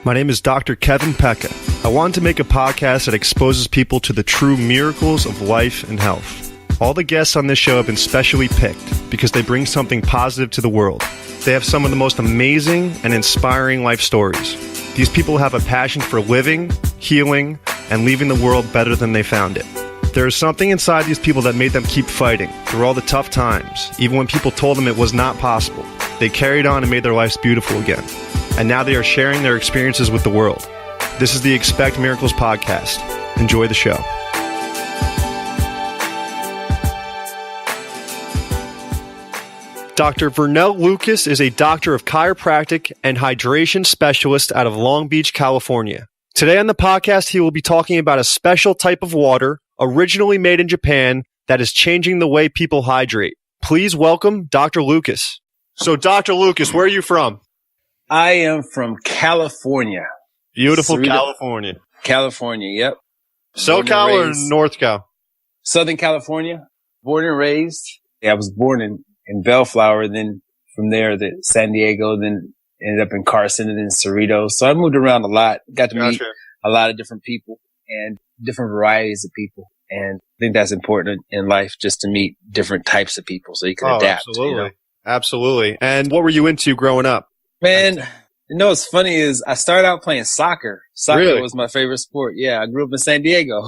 My name is Dr. Kevin Pecca. I wanted to make a podcast that exposes people to the true miracles of life and health. All the guests on this show have been specially picked because they bring something positive to the world. They have some of the most amazing and inspiring life stories. These people have a passion for living, healing, and leaving the world better than they found it. There is something inside these people that made them keep fighting through all the tough times, even when people told them it was not possible. They carried on and made their lives beautiful again. And now they are sharing their experiences with the world. This is the Expect Miracles podcast. Enjoy the show. Dr. Vernell Lucas is a doctor of chiropractic and hydration specialist out of Long Beach, California. Today on the podcast, he will be talking about a special type of water originally made in Japan that is changing the way people hydrate. Please welcome Dr. Lucas. So, Dr. Lucas, where are you from? I am from California. Beautiful California. California, yep. SoCal or North Cal? Southern California. Born and raised. I was born in Bellflower, then from there to San Diego, then ended up in Carson and then Cerritos. So I moved around a lot. Got to meet a lot of different people and different varieties of people. And I think that's important in life, just to meet different types of people so you can adapt. Absolutely. You know? Absolutely. And what were you into growing up? Man, you know what's funny is I started out playing soccer. Soccer was my favorite sport. Yeah, I grew up in San Diego.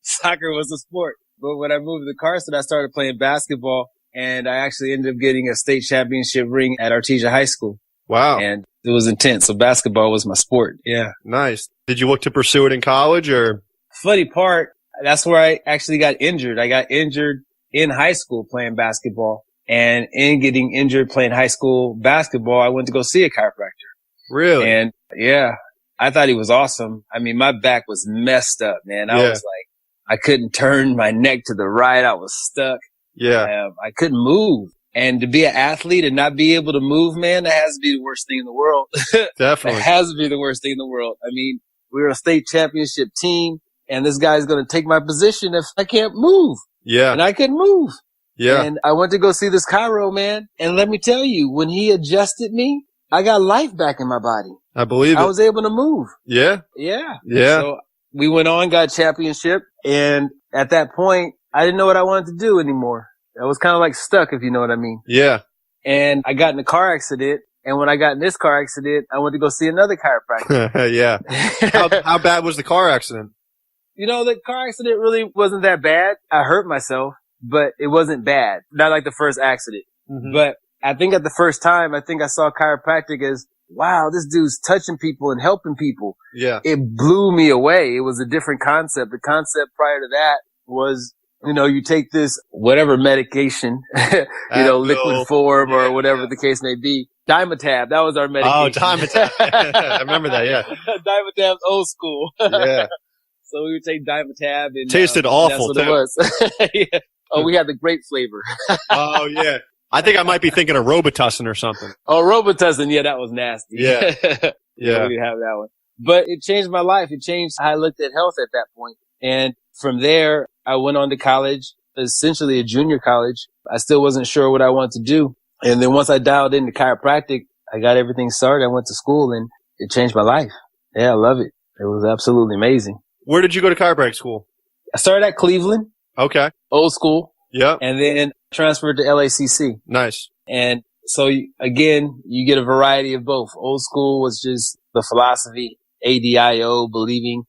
Soccer was a sport. But when I moved to Carson, I started playing basketball, and I actually ended up getting a state championship ring at Artesia High School. Wow. And it was intense. So basketball was my sport. Yeah. Nice. Did you look to pursue it in college or? Funny part, that's where I actually got injured. I got injured in high school playing basketball. And in getting injured playing high school basketball, I went to go see a chiropractor. Really? And yeah, I thought he was awesome. I mean, my back was messed up, man. I was like, I couldn't turn my neck to the right. I was stuck. Yeah. I couldn't move. And to be an athlete and not be able to move, man, that has to be the worst thing in the world. Definitely. It has to be the worst thing in the world. I mean, we were a state championship team, and this guy's going to take my position if I can't move. Yeah. And I couldn't move. Yeah. And I went to go see this chiro, man. And let me tell you, when he adjusted me, I got life back in my body. I believe it. I was able to move. Yeah. Yeah. Yeah. So we went on, got championship. And at that point, I didn't know what I wanted to do anymore. I was kind of like stuck, if you know what I mean. Yeah. And I got in a car accident. And when I got in this car accident, I went to go see another chiropractor. Yeah. How bad was the car accident? You know, the car accident really wasn't that bad. I hurt myself, but it wasn't bad. Not like the first accident. Mm-hmm. But I think at the first time, I think I saw chiropractic as, wow, this dude's touching people and helping people. Yeah. It blew me away. It was a different concept. The concept prior to that was, you know, you take this whatever medication, liquid form or whatever the case may be. Dimetap, that was our medication. Oh, Dimetap. I remember that, yeah. Dimetap's old school. Yeah. So we would take Dimetap and tasted awful, that's what too. It was. Yeah. Oh, we had the grape flavor. Oh, yeah. I think I might be thinking of Robitussin or something. Oh, Robitussin. Yeah, that was nasty. Yeah. Yeah. We didn't have that one. But it changed my life. It changed how I looked at health at that point. And from there, I went on to college, essentially a junior college. I still wasn't sure what I wanted to do. And then once I dialed into chiropractic, I got everything started. I went to school and it changed my life. Yeah, I love it. It was absolutely amazing. Where did you go to chiropractic school? I started at Cleveland. Okay. Old school. Yeah. And then transferred to LACC. Nice. And so again, you get a variety of both. Old school was just the philosophy, ADIO, believing,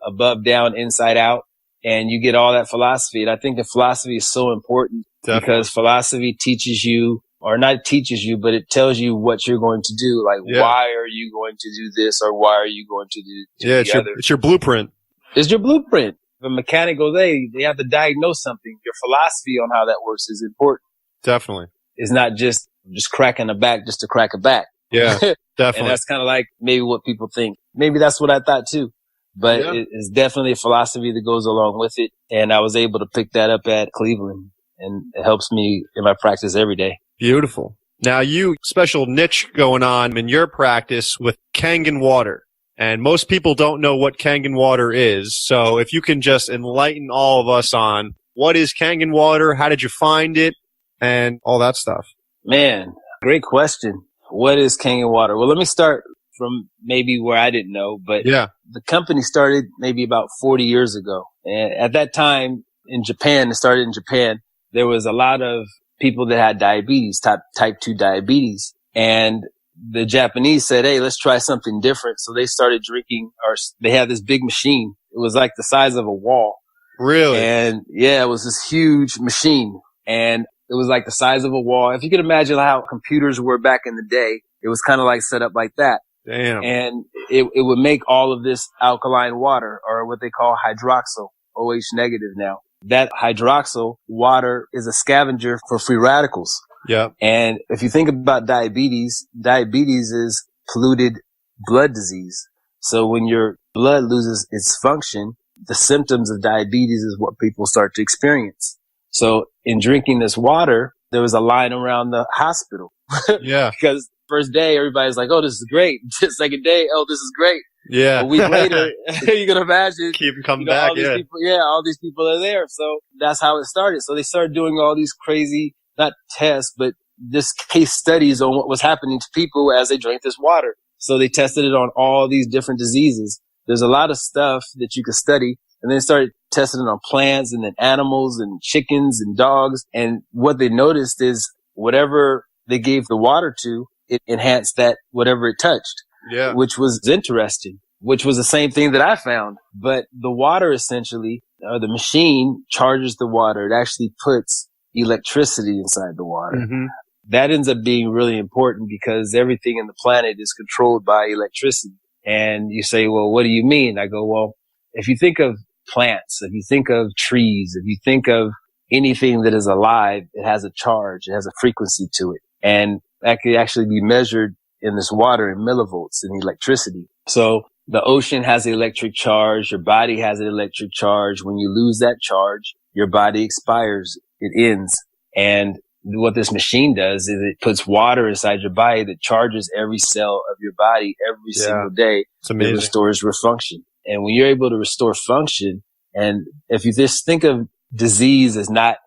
above, down, inside out. And you get all that philosophy. And I think the philosophy is so important. Definitely. Because philosophy teaches you, or not teaches you, but it tells you what you're going to do. Like, why are you going to do this, or why are you going to do the other? It's your blueprint. It's your blueprint. If a mechanic goes, hey, they have to diagnose something. Your philosophy on how that works is important. Definitely. It's not just cracking a back just to crack a back. Yeah, definitely. And that's kind of like maybe what people think. Maybe that's what I thought too. But it's definitely a philosophy that goes along with it. And I was able to pick that up at Cleveland. And it helps me in my practice every day. Beautiful. Now, you special niche going on in your practice with Kangen water. And most people don't know what Kangen water is. So if you can just enlighten all of us on what is Kangen water, how did you find it, and all that stuff. Man, great question. What is Kangen water? Well, let me start from maybe where I didn't know, but yeah, the company started maybe about 40 years ago. And at that time in Japan, it started in Japan, there was a lot of people that had diabetes, type 2 diabetes. And the Japanese said, hey, let's try something different. So they started drinking, or they had this big machine. It was like the size of a wall. Really? And yeah, it was this huge machine. And it was like the size of a wall. If you could imagine how computers were back in the day, it was kind of like set up like that. Damn. And it would make all of this alkaline water, or what they call hydroxyl, OH negative now. That hydroxyl water is a scavenger for free radicals. Yeah. And if you think about diabetes is polluted blood disease. So when your blood loses its function, the symptoms of diabetes is what people start to experience. So in drinking this water, there was a line around the hospital. Yeah. Because first day, everybody's like, oh, this is great. Second day, oh, this is great. Yeah. A week later, you can imagine. Keep coming back. Yeah. All these people are there. So that's how it started. So they started doing all these crazy, not tests, but just case studies on what was happening to people as they drank this water. So they tested it on all these different diseases. There's a lot of stuff that you could study. And then started testing it on plants and then animals and chickens and dogs. And what they noticed is whatever they gave the water to, it enhanced that whatever it touched. Yeah. Which was interesting, which was the same thing that I found. But the water essentially, or the machine charges the water. It actually puts electricity inside the water. Mm-hmm. That ends up being really important because everything in the planet is controlled by electricity. And you say, well, what do you mean? I go, well, if you think of plants, if you think of trees, if you think of anything that is alive, it has a charge, it has a frequency to it. And that could actually be measured in this water in millivolts in electricity. So the ocean has an electric charge. Your body has an electric charge. When you lose that charge, your body expires. It ends. And what this machine does is it puts water inside your body that charges every cell of your body every single day. It's amazing. It restores function. And when you're able to restore function, and if you just think of disease as not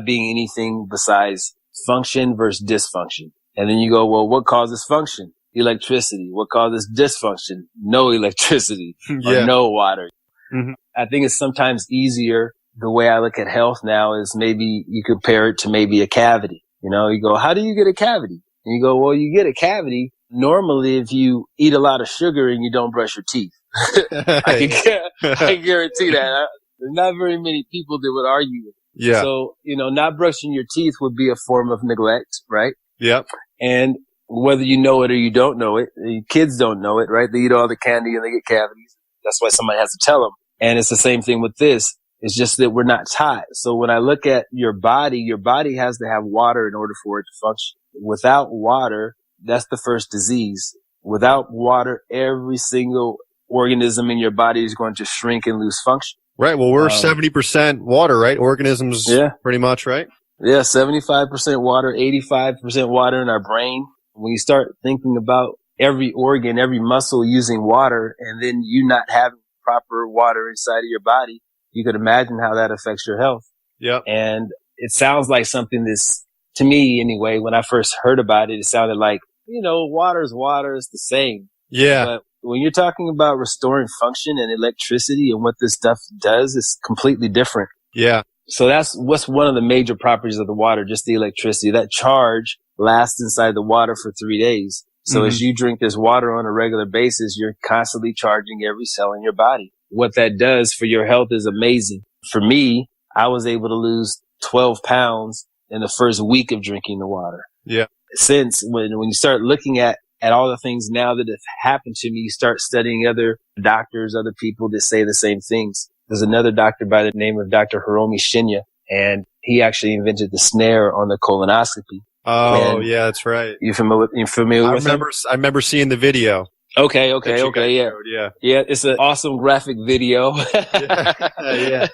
being anything besides function versus dysfunction. And then you go, well, what causes function? Electricity. What causes dysfunction? No electricity or no water. Mm-hmm. I think it's sometimes easier. The way I look at health now is maybe you compare it to maybe a cavity. You know, you go, how do you get a cavity? And you go, well, you get a cavity normally if you eat a lot of sugar and you don't brush your teeth. I can guarantee that. There's not very many people that would argue. Yeah. So, not brushing your teeth would be a form of neglect, right? Yep. And whether you know it or you don't know it, kids don't know it, right? They eat all the candy and they get cavities. That's why somebody has to tell them. And it's the same thing with this. It's just that we're not taught. So when I look at your body has to have water in order for it to function. Without water, that's the first disease. Without water, every single organism in your body is going to shrink and lose function. Right. Well, we're 70% water, right? Organisms, pretty much, right? Yeah, 75% water, 85% water in our brain. When you start thinking about every organ, every muscle using water, and then you not having proper water inside of your body, you could imagine how that affects your health. Yeah. And it sounds like something that's, to me anyway, when I first heard about it, it sounded like, water's water, it's the same. Yeah. But when you're talking about restoring function and electricity and what this stuff does, it's completely different. Yeah. So that's what's one of the major properties of the water, just the electricity. That charge lasts inside the water for 3 days. So as you drink this water on a regular basis, you're constantly charging every cell in your body. What that does for your health is amazing. For me, I was able to lose 12 pounds in the first week of drinking the water. Yeah. Since when you start looking at all the things now that have happened to me, you start studying other doctors, other people that say the same things. There's another doctor by the name of Dr. Hiromi Shinya, and he actually invented the snare on the colonoscopy. Oh, yeah, that's right. You familiar with him? I remember seeing the video. Okay, yeah. Yeah, it's an awesome graphic video. Yeah.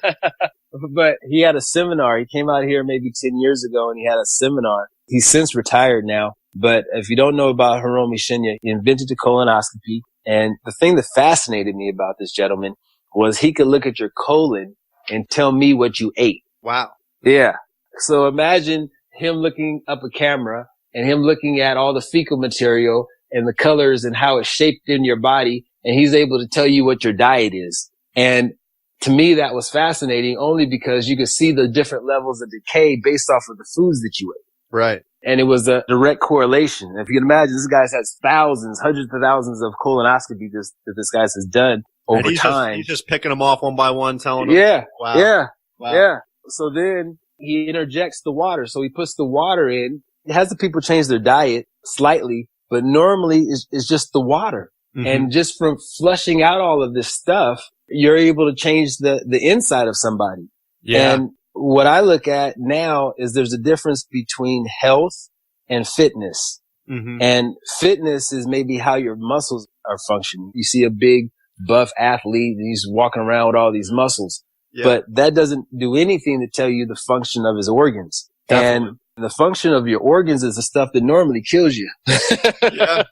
But he had a seminar. He came out here maybe 10 years ago and he had a seminar. He's since retired now. But if you don't know about Hiromi Shinya, he invented the colonoscopy. And the thing that fascinated me about this gentleman was he could look at your colon and tell me what you ate. Wow. Yeah. So imagine him looking up a camera and him looking at all the fecal material and the colors and how it's shaped in your body. And he's able to tell you what your diet is. And to me, that was fascinating only because you could see the different levels of decay based off of the foods that you ate. Right. And it was a direct correlation. If you can imagine, this guy's had thousands, hundreds of thousands of colonoscopy that this guy's has done over time. He's just picking them off one by one, telling them. Yeah. Wow. Yeah. So then he interjects the water. So he puts the water in. It has the people change their diet slightly, but normally it's just the water. Mm-hmm. And just from flushing out all of this stuff, you're able to change the inside of somebody. Yeah. And what I look at now is there's a difference between health and fitness. Mm-hmm. And fitness is maybe how your muscles are functioning. You see a big buff athlete and he's walking around with all these muscles, but that doesn't do anything to tell you the function of his organs. Definitely. And the function of your organs is the stuff that normally kills you. Yeah.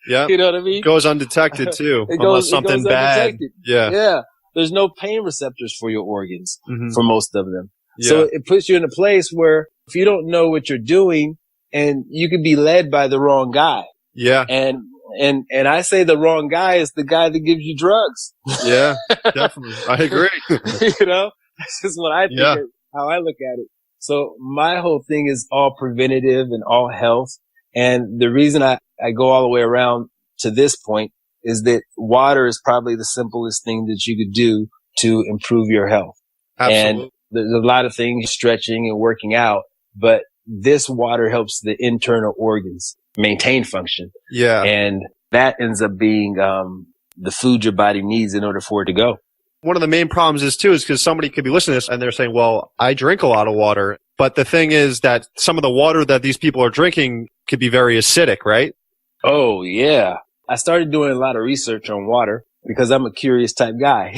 Yeah. You know what I mean? It goes undetected too. Unless something bad. Undetected. Yeah. Yeah. There's no pain receptors for your organs for most of them. Yeah. So it puts you in a place where if you don't know what you're doing and you could be led by the wrong guy. Yeah. And I say the wrong guy is the guy that gives you drugs. Yeah, definitely. I agree. You know, that's just what I think, how I look at it. So my whole thing is all preventative and all health. And the reason I go all the way around to this point is that water is probably the simplest thing that you could do to improve your health. Absolutely. And there's a lot of things, stretching and working out, but this water helps the internal organs maintain function. Yeah. And that ends up being the food your body needs in order for it to go. One of the main problems is because somebody could be listening to this and they're saying, well, I drink a lot of water. But the thing is that some of the water that these people are drinking could be very acidic, right? Oh, yeah. I started doing a lot of research on water because I'm a curious type guy.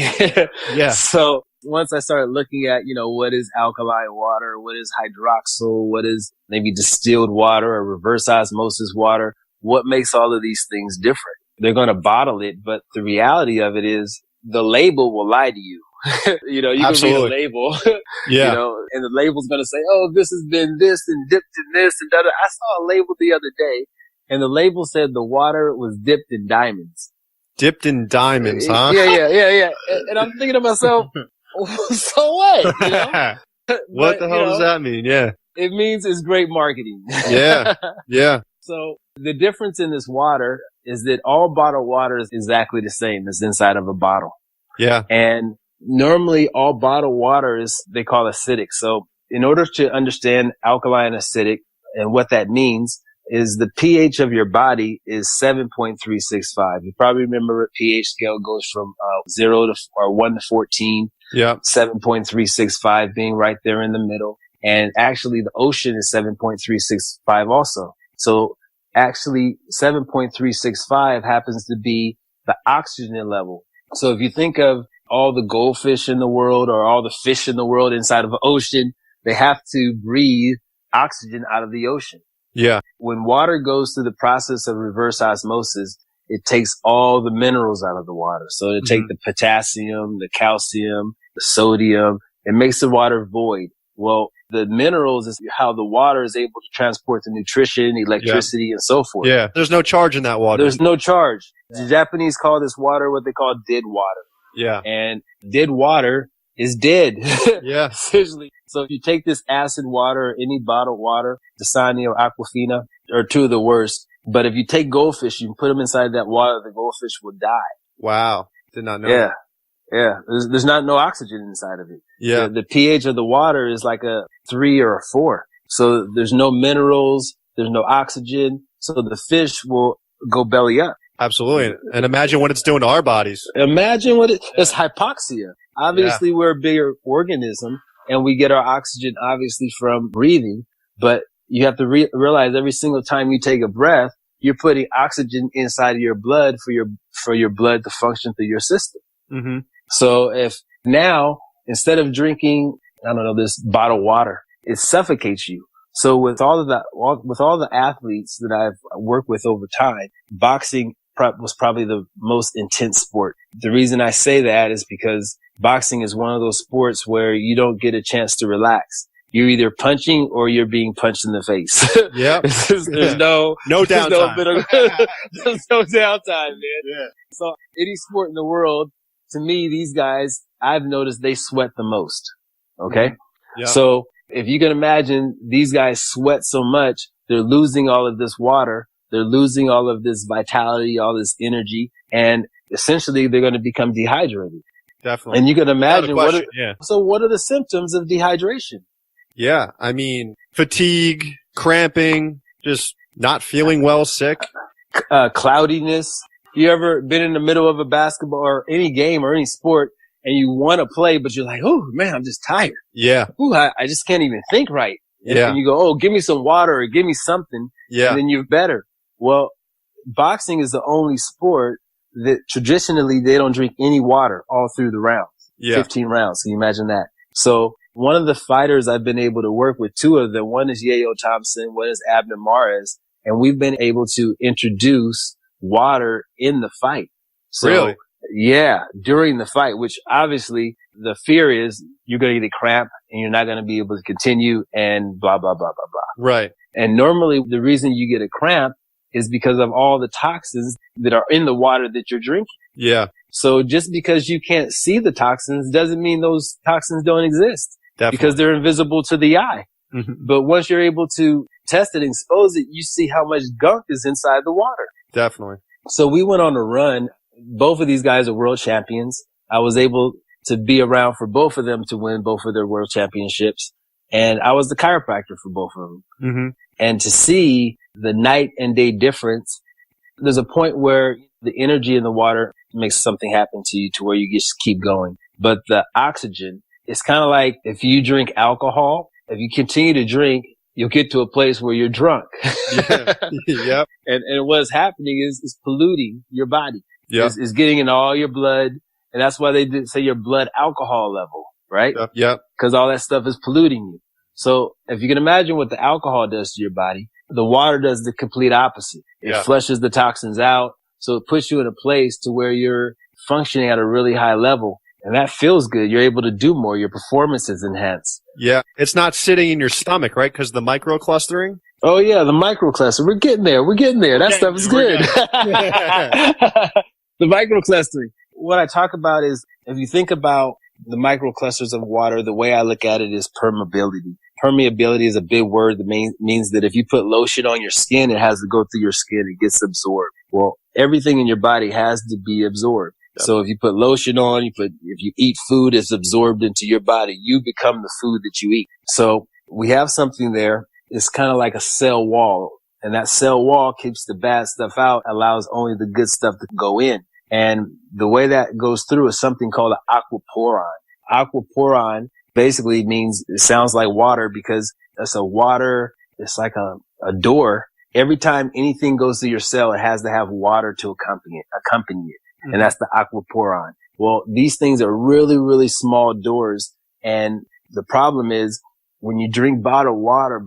Yeah. So once I started looking at, what is alkaline water? What is hydroxyl? What is maybe distilled water or reverse osmosis water? What makes all of these things different? They're going to bottle it, but the reality of it is the label will lie to you. You can read a label, yeah. And the label's going to say, oh, this has been this and dipped in this and da. I saw a label the other day and the label said the water was dipped in diamonds. Dipped in diamonds, huh? Yeah. And I'm thinking to myself, so what? What the hell does that mean? Yeah. It means it's great marketing. Yeah. Yeah. So the difference in this water is that all bottled water is exactly the same as inside of a bottle. Yeah. And normally all bottled water is, they call acidic. So in order to understand alkaline acidic and what that means is the pH of your body is 7.365. You probably remember a pH scale goes from 1 to 14. Yeah. 7.365 being right there in the middle. And actually the ocean is 7.365 also. So actually 7.365 happens to be the oxygen level. So if you think of all the goldfish in the world or all the fish in the world inside of an ocean, they have to breathe oxygen out of the ocean. Yeah. When water goes through the process of reverse osmosis, it takes all the minerals out of the water. So it takes the potassium, the calcium, the sodium. It makes the water void. Well, the minerals is how the water is able to transport the nutrition, electricity, and so forth. Yeah. There's no charge in that water. There's no charge. The Japanese call this water what they call dead water. Yeah. And dead water is dead. Yeah. Essentially. So if you take this acid water or any bottled water, Dasani or Aquafina are two of the worst. But if you take goldfish, you can put them inside that water, the goldfish will die. Wow. Did not know. Yeah. Yeah. There's not no oxygen inside of it. Yeah. The pH of the water is like a 3 or a 4. So there's no minerals. There's no oxygen. So the fish will go belly up. Absolutely. And imagine what it's doing to our bodies. Imagine it's hypoxia. Obviously, we're a bigger organism and we get our oxygen obviously from breathing, but you have to realize every single time you take a breath, you're putting oxygen inside of your blood for your blood to function through your system. Mm-hmm. So if now, instead of drinking, this bottled water, it suffocates you. So with all the athletes that I've worked with over time, boxing was probably the most intense sport. The reason I say that is because boxing is one of those sports where you don't get a chance to relax. you're either punching or you're being punched in the face. Yeah. There's no downtime. There's no downtime, man. Yeah. So any sport in the world, to me, these guys, I've noticed they sweat the most. Okay. Yeah. So if you can imagine these guys sweat so much, they're losing all of this water. They're losing all of this vitality, all this energy, and essentially they're going to become dehydrated. Definitely. And you can imagine what are the symptoms of dehydration? Yeah. I mean, fatigue, cramping, just not feeling well, sick. Cloudiness. You ever been in the middle of a basketball or any game or any sport and you want to play, but you're like, oh man, I'm just tired. Yeah. Ooh, I just can't even think right. And you go, oh, give me some water or give me something. Yeah. And then you're better. Well, boxing is the only sport that traditionally they don't drink any water all through the rounds. Yeah. 15 rounds. Can you imagine that? So one of the fighters I've been able to work with, two of them, one is Yayo Thompson, one is Abner Mares, and we've been able to introduce water in the fight. So, really? Yeah, during the fight, which obviously the fear is you're going to get a cramp and you're not going to be able to continue and blah, blah, blah, blah, blah. Right. And normally the reason you get a cramp is because of all the toxins that are in the water that you're drinking. Yeah. So just because you can't see the toxins doesn't mean those toxins don't exist. Definitely. Because they're invisible to the eye. Mm-hmm. But once you're able to test it and expose it, you see how much gunk is inside the water. Definitely. So we went on a run. Both of these guys are world champions. I was able to be around for both of them to win both of their world championships. And I was the chiropractor for both of them. Mm-hmm. And to see the night and day difference, there's a point where the energy in the water makes something happen to you to where you just keep going. But the oxygen, it's kind of like if you drink alcohol, if you continue to drink, you'll get to a place where you're drunk. Yeah. Yep. And what's happening is polluting your body. Yep. It's getting in all your blood. And that's why they did say your blood alcohol level, right? Yep. Because all that stuff is polluting you. So if you can imagine what the alcohol does to your body, the water does the complete opposite. It flushes the toxins out. So it puts you in a place to where you're functioning at a really high level. And that feels good. You're able to do more. Your performance is enhanced. Yeah. It's not sitting in your stomach, right? Because the microclustering? Oh, yeah. The microcluster. We're getting there. That stuff is good. The microclustering. What I talk about is if you think about the microclusters of water, the way I look at it is permeability. Permeability is a big word that means that if you put lotion on your skin, it has to go through your skin. It gets absorbed. Well, everything in your body has to be absorbed. Yep. So if you put lotion on, if you eat food, it's absorbed into your body. You become the food that you eat. So we have something there. It's kind of like a cell wall. And that cell wall keeps the bad stuff out, allows only the good stuff to go in. And the way that goes through is something called an aquaporin. Aquaporin basically means, it sounds like water because it's a water, it's like a door. Every time anything goes through your cell, it has to have water to accompany it. Mm-hmm. And that's the aquaporin. Well, these things are really, really small doors. And the problem is when you drink bottled water,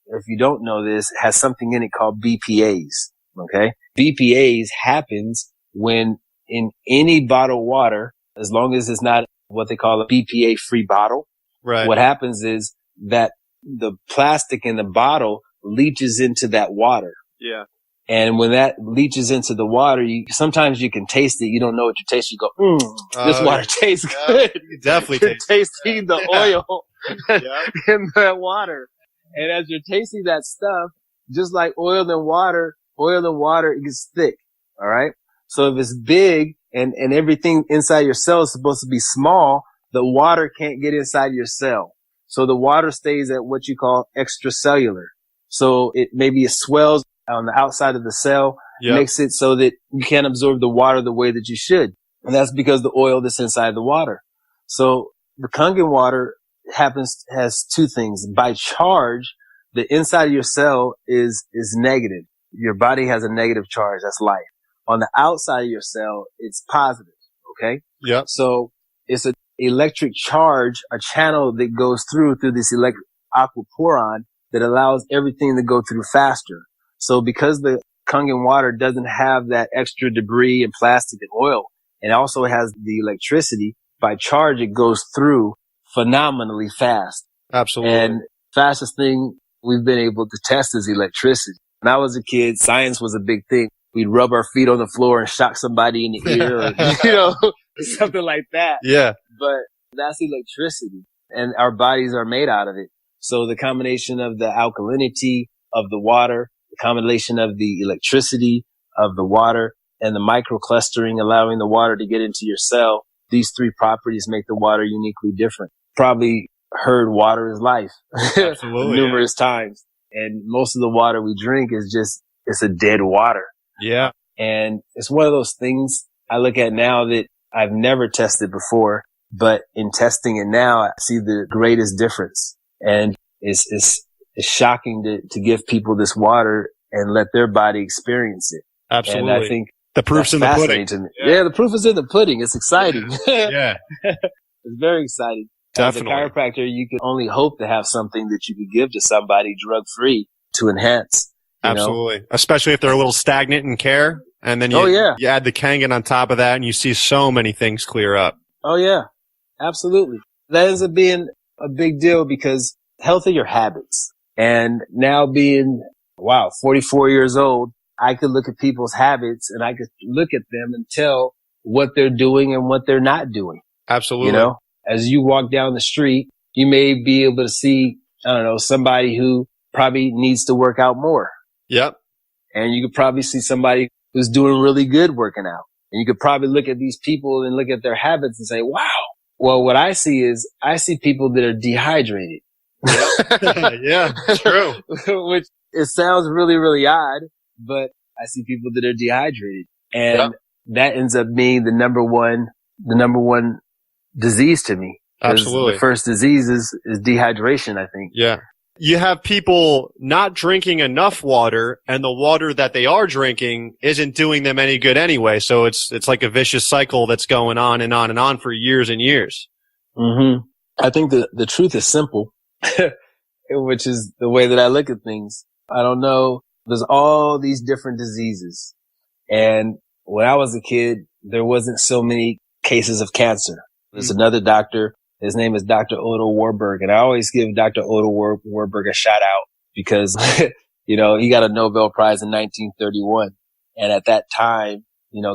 if you don't know this, has something in it called BPAs. Okay. BPAs happens when in any bottled water, as long as it's not what they call a BPA free bottle. Right. What happens is that the plastic in the bottle leaches into that water. Yeah. And when that leaches into the water, sometimes you can taste it. You don't know what you taste. You go, this water tastes good. You definitely you're tasting the oil in that water. And as you're tasting that stuff, just like oil and water, it gets thick. All right. So if it's big and everything inside your cell is supposed to be small, the water can't get inside your cell. So the water stays at what you call extracellular. So it swells on the outside of the cell, makes it so that you can't absorb the water the way that you should. And that's because the oil that's inside the water. So the Kangen water has two things. By charge, the inside of your cell is negative. Your body has a negative charge. That's life. On the outside of your cell, it's positive. Okay. Yeah. So it's an electric charge, a channel that goes through this aquaporin that allows everything to go through faster. So because the Kangen water doesn't have that extra debris and plastic and oil, and also has the electricity, by charge, it goes through phenomenally fast. Absolutely. And fastest thing we've been able to test is electricity. When I was a kid, science was a big thing. We'd rub our feet on the floor and shock somebody in the ear or, something like that. Yeah. But that's electricity, and our bodies are made out of it. So the combination of the alkalinity of the water, the combination of the electricity of the water, and the microclustering, allowing the water to get into your cell, these three properties make the water uniquely different. Probably heard water is life numerous times. And most of the water we drink is it's a dead water. Yeah. And it's one of those things I look at now that I've never tested before, but in testing it now, I see the greatest difference. And it's shocking to give people this water and let their body experience it. Absolutely. And I think the proof's in the pudding. Yeah, the proof is in the pudding. It's exciting. Yeah. It's very exciting. Definitely. As a chiropractor, you can only hope to have something that you could give to somebody drug-free to enhance. Absolutely. Especially if they're a little stagnant in care. And then you add the Kangen on top of that and you see so many things clear up. Oh, yeah. Absolutely. That ends up being a big deal because health of your habits. And now being, 44 years old, I could look at people's habits and I could look at them and tell what they're doing and what they're not doing. Absolutely. As you walk down the street, you may be able to see, somebody who probably needs to work out more. Yep. And you could probably see somebody who's doing really good working out. And you could probably look at these people and look at their habits and say, wow. Well, what I see people that are dehydrated. Yeah, true. Which it sounds really, really odd, but I see people that are dehydrated. And that ends up being the number one disease to me. Absolutely. The first disease is dehydration, I think. Yeah. You have people not drinking enough water, and the water that they are drinking isn't doing them any good anyway. So it's like a vicious cycle that's going on and on and on for years and years. Mm-hmm. I think the truth is simple, which is the way that I look at things. I don't know. There's all these different diseases. And when I was a kid, there wasn't so many cases of cancer. There's another doctor. His name is Dr. Otto Warburg. And I always give Dr. Otto Warburg a shout out because, he got a Nobel Prize in 1931. And at that time,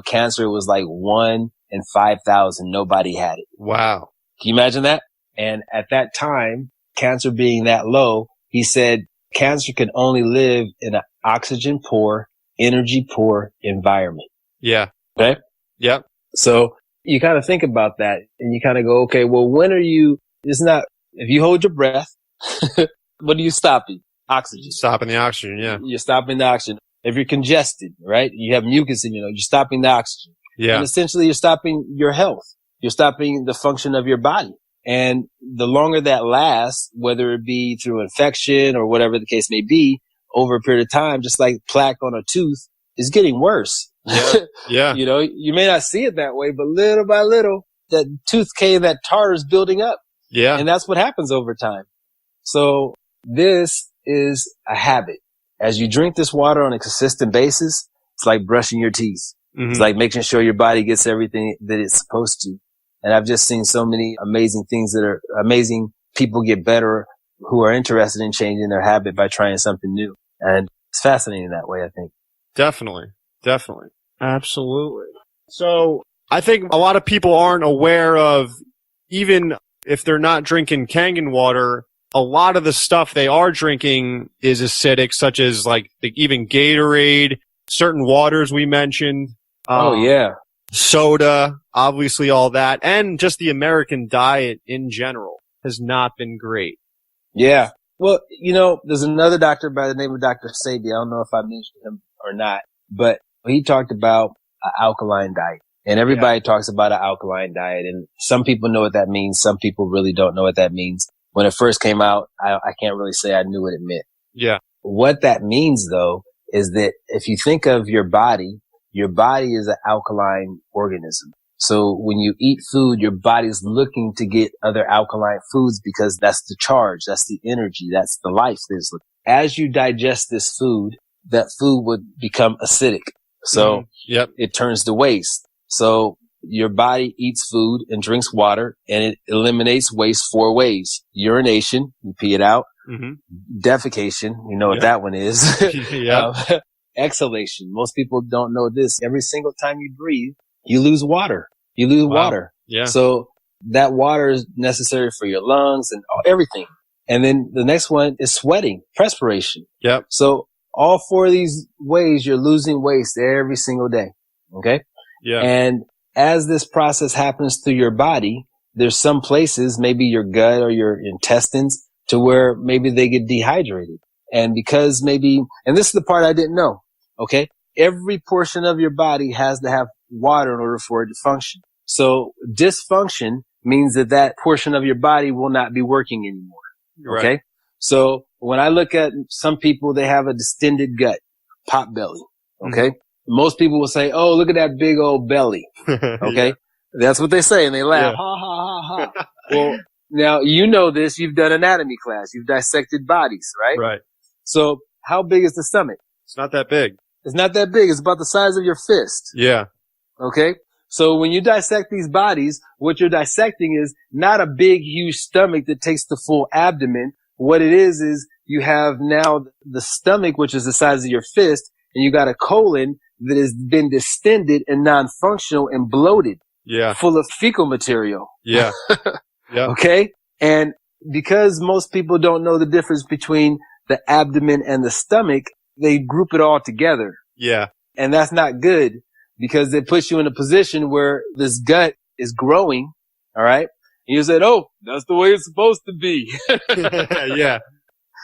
cancer was like 1 in 5,000. Nobody had it. Wow. Can you imagine that? And at that time, cancer being that low, he said cancer could only live in an oxygen poor, energy poor environment. Yeah. Okay. Yep. So you kind of think about that and you kind of go, okay, well, if you hold your breath, what are you stopping? Oxygen. Stopping the oxygen. Yeah. You're stopping the oxygen. If you're congested, right? You have mucus in you're stopping the oxygen. Yeah. And essentially you're stopping your health. You're stopping the function of your body. And the longer that lasts, whether it be through infection or whatever the case may be, over a period of time, just like plaque on a tooth, is getting worse. Yeah. Yeah. You may not see it that way, but little by little, that tooth decay, that tar is building up. Yeah. And that's what happens over time. So this is a habit. As you drink this water on a consistent basis, it's like brushing your teeth. Mm-hmm. It's like making sure your body gets everything that it's supposed to. And I've just seen so many amazing things that are amazing. People get better who are interested in changing their habit by trying something new. And it's fascinating that way, I think. Definitely. Absolutely. So I think a lot of people aren't aware of, even if they're not drinking Kangen water, a lot of the stuff they are drinking is acidic, such as even Gatorade, certain waters we mentioned. Soda, obviously all that, and just the American diet in general has not been great. Yeah. Well, there's another doctor by the name of Dr. Sabi. I don't know if I mentioned him or not, but he talked about an alkaline diet. And everybody talks about an alkaline diet. And some people know what that means. Some people really don't know what that means. When it first came out, I can't really say I knew what it meant. Yeah. What that means, though, is that if you think of your body is an alkaline organism. So when you eat food, your body's looking to get other alkaline foods because that's the charge, that's the energy, that's the life. As you digest this food, that food would become acidic. So it turns to waste. So your body eats food and drinks water, and it eliminates waste 4 ways. Urination, you pee it out. Mm-hmm. Defecation, you know what that one is. Exhalation. Most people don't know this. Every single time you breathe, you lose water. You lose water. Yeah. So that water is necessary for your lungs and everything. And then the next one is sweating, perspiration. Yep. So all 4 of these ways, you're losing waste every single day. Okay. Yeah. And as this process happens through your body, there's some places, maybe your gut or your intestines, to where maybe they get dehydrated. And because and this is the part I didn't know. Okay. Every portion of your body has to have water in order for it to function. So dysfunction means that portion of your body will not be working anymore. Okay. Right. So when I look at some people, they have a distended gut, pot belly. Okay. Mm-hmm. Most people will say, oh, look at that big old belly. Okay. Yeah. That's what they say. And they laugh. Yeah. Ha, ha, ha, ha. Well, now you know this. You've done anatomy class. You've dissected bodies, right? Right. So how big is the stomach? It's not that big. It's not that big. It's about the size of your fist. Yeah. Okay. So when you dissect these bodies, what you're dissecting is not a big, huge stomach that takes the full abdomen. What it is you have now the stomach, which is the size of your fist, and you got a colon that has been distended and non-functional and bloated. Yeah. Full of fecal material. Yeah. Yeah. Okay. And because most people don't know the difference between the abdomen and the stomach, they group it all together. Yeah. And that's not good because it puts you in a position where this gut is growing. All right. And you said, oh, that's the way it's supposed to be. Yeah.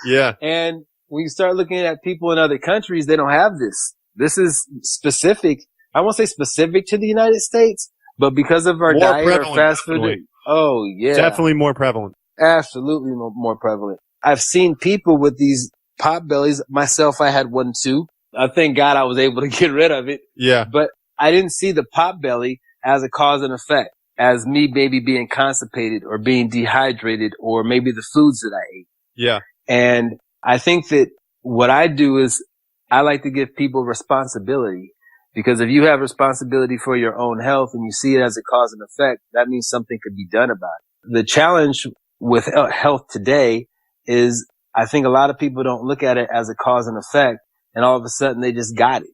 Yeah. And when you start looking at people in other countries, they don't have this. This is specific. I won't say specific to the United States, but because of our diet or fast food. Definitely. Oh, yeah. Definitely more prevalent. Absolutely more prevalent. I've seen people with these pot bellies. Myself, I had one too. I thank God I was able to get rid of it. Yeah. But I didn't see the pot belly as a cause and effect, as me maybe being constipated or being dehydrated or maybe the foods that I ate. Yeah. And I think that what I do is I like to give people responsibility. Because if you have responsibility for your own health and you see it as a cause and effect, that means something could be done about it. The challenge with health today is I think a lot of people don't look at it as a cause and effect, and all of a sudden they just got it.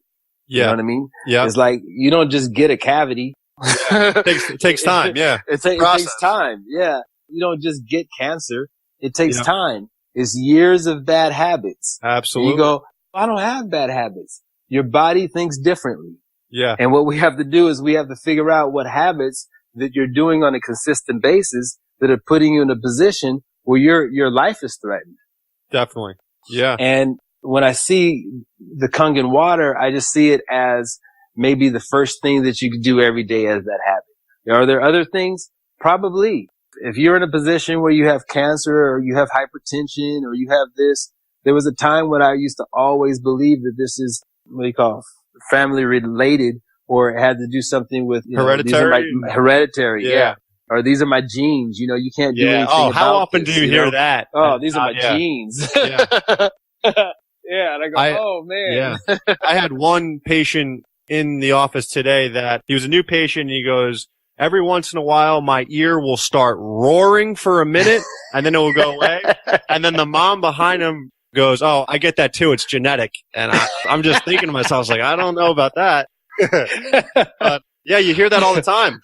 Yeah. You know what I mean? Yeah. It's like you don't just get a cavity. Yeah. It takes time. Yeah. It takes time. Yeah. You don't just get cancer. It takes time. It's years of bad habits. Absolutely. And you go, I don't have bad habits. Your body thinks differently. Yeah. And what we have to do is we have to figure out what habits that you're doing on a consistent basis that are putting you in a position where your life is threatened. Definitely. Yeah. And when I see the Kangen water, I just see it as maybe the first thing that you could do every day as that habit. Are there other things? Probably. If you're in a position where you have cancer or you have hypertension or you have this, there was a time when I used to always believe that this is what do you call family related, or it had to do something with hereditary. Hereditary, yeah. Or these are my genes. You know, you can't do anything about how often this, do you hear that? Oh, these are my genes. Yeah. Yeah, and I go, oh man. Yeah. I had one patient in the office today that he was a new patient, and he goes, every once in a while, my ear will start roaring for a minute, and then it will go away, and then the mom behind him goes, oh, I get that too. It's genetic. And I'm just thinking to myself, like, I don't know about that. Yeah, you hear that all the time.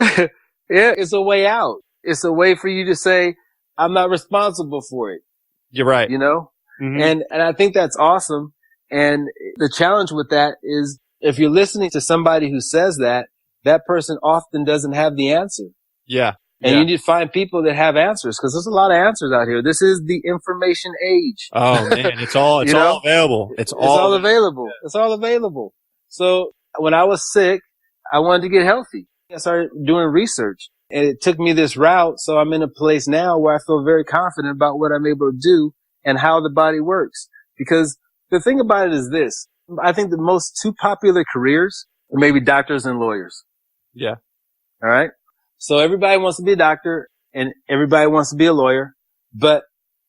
Yeah, it's a way out. It's a way for you to say, I'm not responsible for it. You're right. You know? Mm-hmm. And I think that's awesome. And the challenge with that is if you're listening to somebody who says that, that person often doesn't have the answer. Yeah. And you need to find people that have answers, because there's a lot of answers out here. This is the information age. Oh man, it's all available. It's all available. Yeah. It's all available. So when I was sick, I wanted to get healthy. I started doing research, and it took me this route. So I'm in a place now where I feel very confident about what I'm able to do and how the body works. Because the thing about it is this: I think the most two popular careers are maybe doctors and lawyers. Yeah. All right. So everybody wants to be a doctor and everybody wants to be a lawyer, but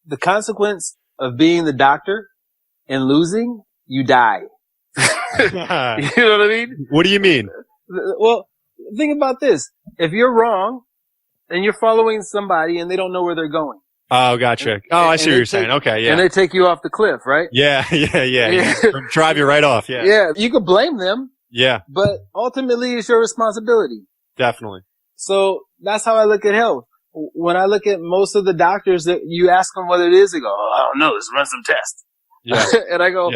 the consequence of being the doctor and losing, you die. You know what I mean? What do you mean? Well, think about this. If you're wrong and you're following somebody and they don't know where they're going. Oh, gotcha. I see what you're saying. Okay, yeah. And they take you off the cliff, right? Yeah. Drive you right off, yeah. Yeah, you could blame them. Yeah. But ultimately, it's your responsibility. Definitely. So that's how I look at health. When I look at most of the doctors that you ask them what it is, they go, "Oh, I don't know. Let's run some tests." Yeah. And I go,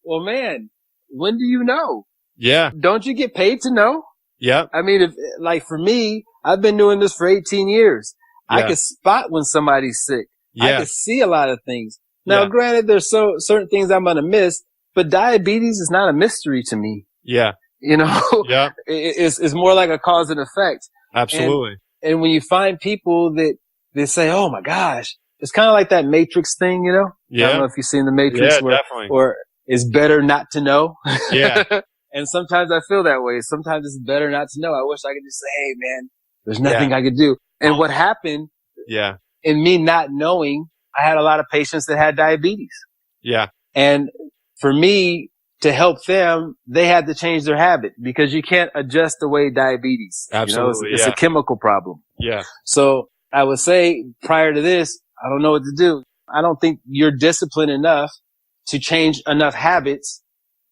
well, man, when do you know? Yeah. Don't you get paid to know? Yeah. I mean, for me, I've been doing this for 18 years. Yeah. I can spot when somebody's sick. Yeah. I can see a lot of things. Now, granted, there's certain things I'm going to miss, but diabetes is not a mystery to me. Yeah. You know, it's more like a cause and effect. Absolutely. And when you find people that they say, "Oh my gosh," it's kind of like that Matrix thing, you know? Yeah. I don't know if you've seen the Matrix or it's better not to know. Yeah. And sometimes I feel that way. Sometimes it's better not to know. I wish I could just say, "Hey man, there's nothing I could do." And what happened in me not knowing, I had a lot of patients that had diabetes. Yeah. And for me to help them, they had to change their habit because you can't adjust away diabetes. Absolutely. You know, it's a chemical problem. Yeah. So I would say prior to this, I don't know what to do. I don't think you're disciplined enough to change enough habits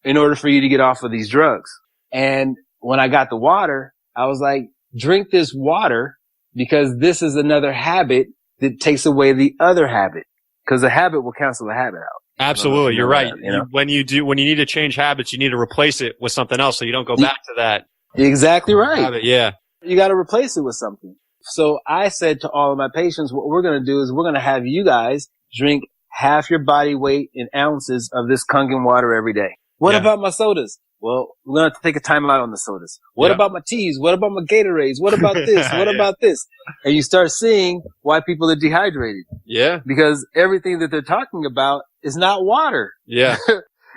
in order for you to get off of these drugs. And when I got the water, I was like, drink this water because this is another habit that takes away the other habit because the habit will cancel the habit out. Absolutely. You're right. When you need to change habits, you need to replace it with something else so you don't go back to that. Exactly right. Habit. Yeah. You got to replace it with something. So I said to all of my patients, what we're going to do is we're going to have you guys drink half your body weight in ounces of this Kangen water every day. What about my sodas? Well, we're going to take a time out on the sodas. What about my teas? What about my Gatorades? What about this? What about this? And you start seeing why people are dehydrated. Yeah. Because everything that they're talking about is not water. Yeah.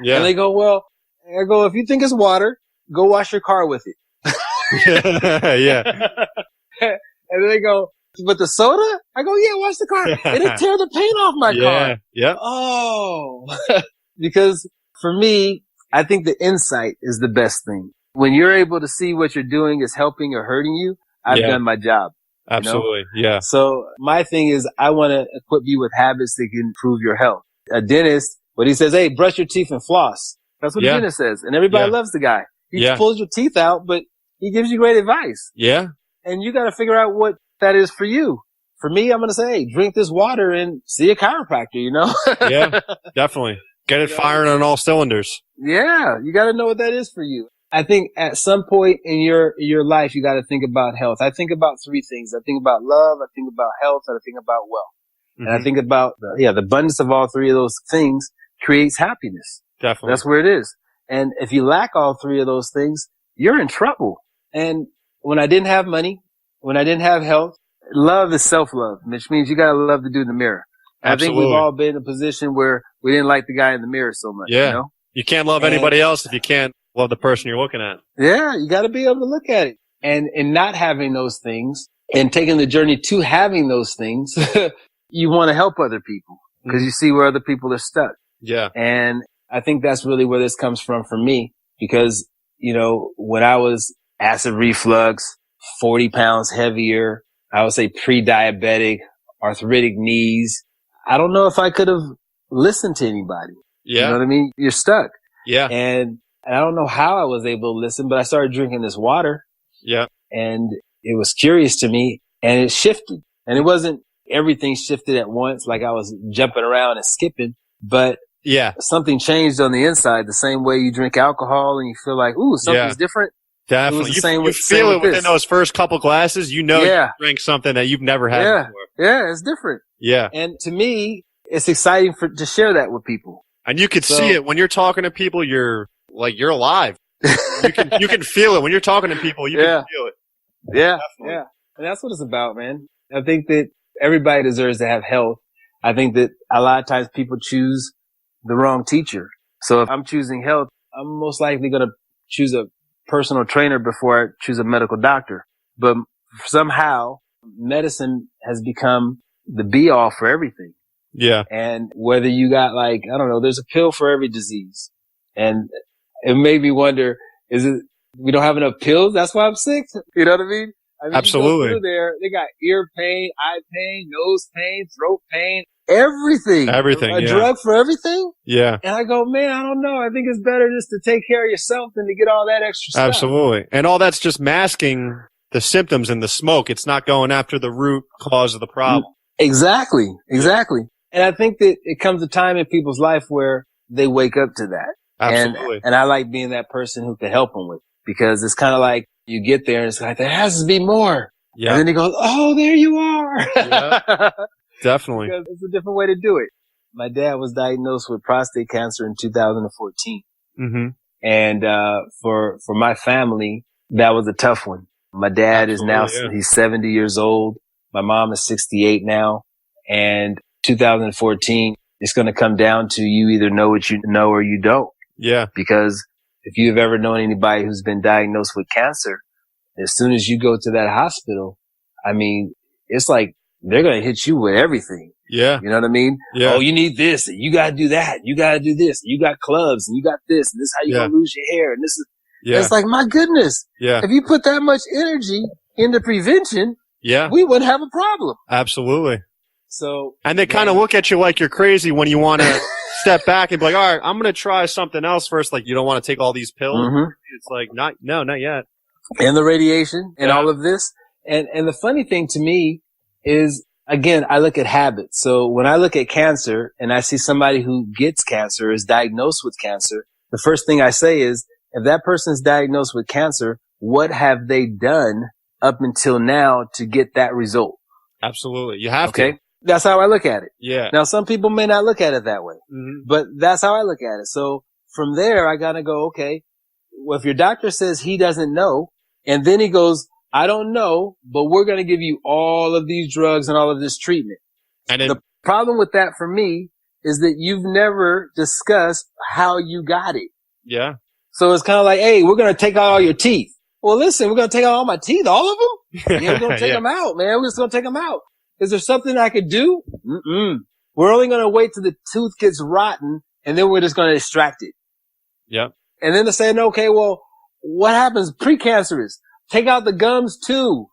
Yeah. And they go, well, if you think it's water, go wash your car with it. Yeah. And then they go, but the soda? I go, yeah, wash the car. It'll tear the paint off my car. Yeah. Oh. Because for me, I think the insight is the best thing. When you're able to see what you're doing is helping or hurting you, I've done my job. Absolutely. You know? Yeah. So my thing is I want to equip you with habits that can improve your health. A dentist, what he says, hey, brush your teeth and floss. That's what the dentist says. And everybody loves the guy. He pulls your teeth out, but he gives you great advice. Yeah. And you got to figure out what that is for you. For me, I'm going to say, hey, drink this water and see a chiropractor, you know? Yeah, definitely. Get it firing on all cylinders. Yeah. You got to know what that is for you. I think at some point in your life, you got to think about health. I think about three things. I think about love. I think about health. And I think about wealth. Mm-hmm. And I think about, the abundance of all three of those things creates happiness. Definitely. That's where it is. And if you lack all three of those things, you're in trouble. And when I didn't have money, when I didn't have health, love is self-love, which means you got to love the dude in the mirror. I think we've all been in a position where we didn't like the guy in the mirror so much. Yeah. You know? You can't love anybody else if you can't love the person you're looking at. Yeah. You got to be able to look at it. And in not having those things and taking the journey to having those things, you want to help other people because you see where other people are stuck. Yeah. And I think that's really where this comes from for me because, you know, when I was acid reflux, 40 pounds heavier, I would say pre-diabetic, arthritic knees. I don't know if I could have listened to anybody. Yeah. You know what I mean? You're stuck. Yeah. And I don't know how I was able to listen, but I started drinking this water. Yeah. And it was curious to me and it shifted. And it wasn't everything shifted at once, like I was jumping around and skipping, but something changed on the inside the same way you drink alcohol and you feel like, ooh, something's different. Definitely. You feel it within those first couple glasses. You know you drink something that you've never had before. Yeah, it's different. Yeah. And to me, it's exciting to share that with people. And you could see it when you're talking to people, you're alive. You can feel it when you're talking to people, you can feel it. Yeah. Definitely. Yeah. And that's what it's about, man. I think that everybody deserves to have health. I think that a lot of times people choose the wrong teacher. So if I'm choosing health, I'm most likely going to choose a personal trainer before I choose a medical doctor. But somehow medicine has become the be all for everything. Yeah. And whether you got there's a pill for every disease. And it made me wonder, is it We don't have enough pills. That's why I'm sick. You know what I mean? Absolutely. You go through there, they got ear pain, eye pain, nose pain, throat pain, everything. Everything. A drug for everything. Yeah. And I go, man, I don't know. I think it's better just to take care of yourself than to get all that extra stuff. Absolutely. And all that's just masking the symptoms and the smoke. It's not going after the root cause of the problem. Exactly. And I think that it comes a time in people's life where they wake up to that. Absolutely. And I like being that person who can help them with it, because it's kind of like you get there and it's like, there has to be more. Yeah. And then he goes, oh, there you are. Yeah. Definitely. Because it's a different way to do it. My dad was diagnosed with prostate cancer in 2014. Mm-hmm. And, for my family, that was a tough one. My dad is now, he's 70 years old. My mom is 68 now. And 2014, it's going to come down to you either know what you know or you don't. Yeah. Because if you've ever known anybody who's been diagnosed with cancer, as soon as you go to that hospital, I mean, it's like they're going to hit you with everything. Yeah. You know what I mean? Yeah. Oh, you need this. And you got to do that. You got to do this. You got clubs and you got this. And this is how you're going to lose your hair. And this is, it's like, my goodness. Yeah. If you put that much energy into prevention, we wouldn't have a problem. Absolutely. So, and they kind of look at you like you're crazy when you want to step back and be like, all right, I'm going to try something else first. Like, you don't want to take all these pills. Mm-hmm. It's like, not yet. And the radiation and all of this. And the funny thing to me is, again, I look at habits. So when I look at cancer and I see somebody who gets cancer, is diagnosed with cancer, the first thing I say is, if that person's diagnosed with cancer, what have they done up until now to get that result? Absolutely. You have to. That's how I look at it. Yeah. Now, some people may not look at it that way, but that's how I look at it. So from there, I got to go, okay, well, if your doctor says he doesn't know, and then he goes, I don't know, but we're going to give you all of these drugs and all of this treatment. And the problem with that for me is that you've never discussed how you got it. Yeah. So it's kind of like, hey, we're going to take out all your teeth. Well, listen, we're going to take out all my teeth, all of them? Yeah, we're going to take them out, man. We're just going to take them out. Is there something I could do? We're only going to wait till the tooth gets rotten, and then we're just going to extract it. Yep. And then they're saying, okay, well, what happens precancerous? Take out the gums too.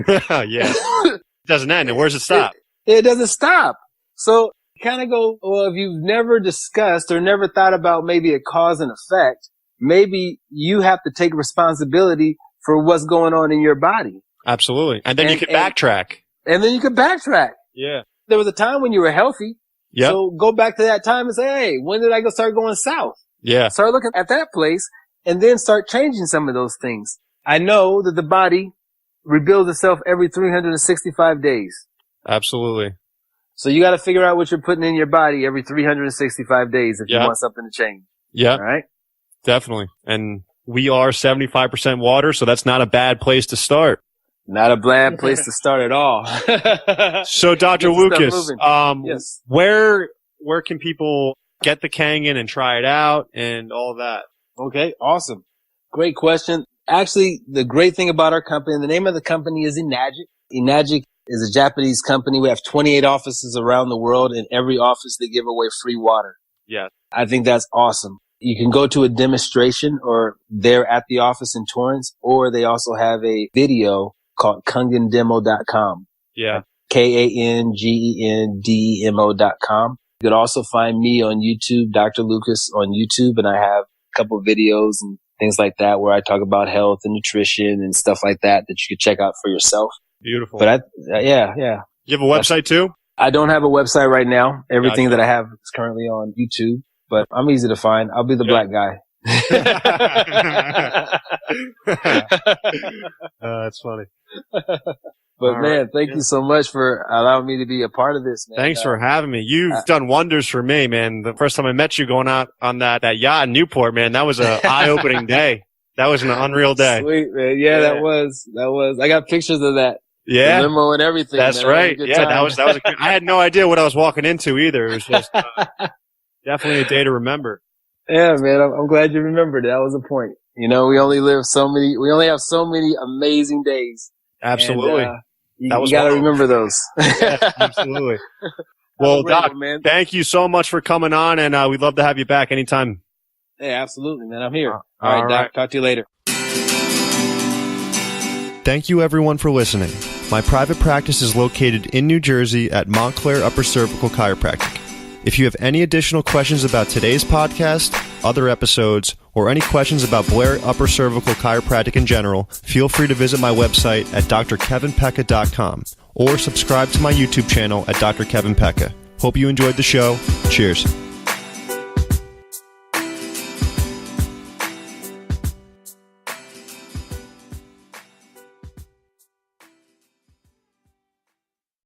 Yeah. It doesn't end. Where's it stop? It doesn't stop. So kind of go, well, if you've never discussed or never thought about maybe a cause and effect, maybe you have to take responsibility for what's going on in your body. Absolutely. And then you can backtrack. And then you can backtrack. Yeah. There was a time when you were healthy. Yeah. So go back to that time and say, hey, when did I start going south? Yeah. Start looking at that place and then start changing some of those things. I know that the body rebuilds itself every 365 days. Absolutely. So you got to figure out what you're putting in your body every 365 days if you want something to change. Yeah. All right. Definitely. And we are 75% water, so that's not a bad place to start. Not a bad place to start at all. So, Dr. Lucas, yes. Where can people get the Kangen and try it out and all that? Okay, awesome. Great question. Actually, the great thing about our company, the name of the company is Enagic. Enagic is a Japanese company. We have 28 offices around the world. In every office, they give away free water. Yeah. I think that's awesome. You can go to a demonstration or they're at the office in Torrance, or they also have a video called kangendemo.com. Yeah. Kangendemo.com. You could also find me on YouTube, Dr. Lucas on YouTube, and I have a couple of videos and things like that where I talk about health and nutrition and stuff like that you could check out for yourself. Beautiful. But yeah. You have a website too? I don't have a website right now. Everything that I have is currently on YouTube, but I'm easy to find. I'll be the black guy. That's funny. But man, thank you so much for allowing me to be a part of this, man. Thanks for having me. You've done wonders for me, man. The first time I met you going out on that yacht in Newport, man, that was an eye-opening day. That was an unreal day. Sweet, man. Yeah, that was. I got pictures of that. Yeah. The limo and everything. That's man. right. Yeah, that was I had no idea what I was walking into either. It was just definitely a day to remember. Yeah, man. I'm glad you remembered it. That was the point. You know, we only have so many amazing days. Absolutely. And, you got to remember those. Yeah, absolutely. Well, Doc, thank you so much for coming on, and we'd love to have you back anytime. Yeah, absolutely, man. I'm here. All right, Doc. Talk to you later. Thank you everyone for listening. My private practice is located in New Jersey at Montclair Upper Cervical Chiropractic. If you have any additional questions about today's podcast, other episodes, or any questions about Blair Upper Cervical Chiropractic in general, feel free to visit my website at drkevinpecca.com or subscribe to my YouTube channel at Dr. Kevin Pecca. Hope you enjoyed the show. Cheers.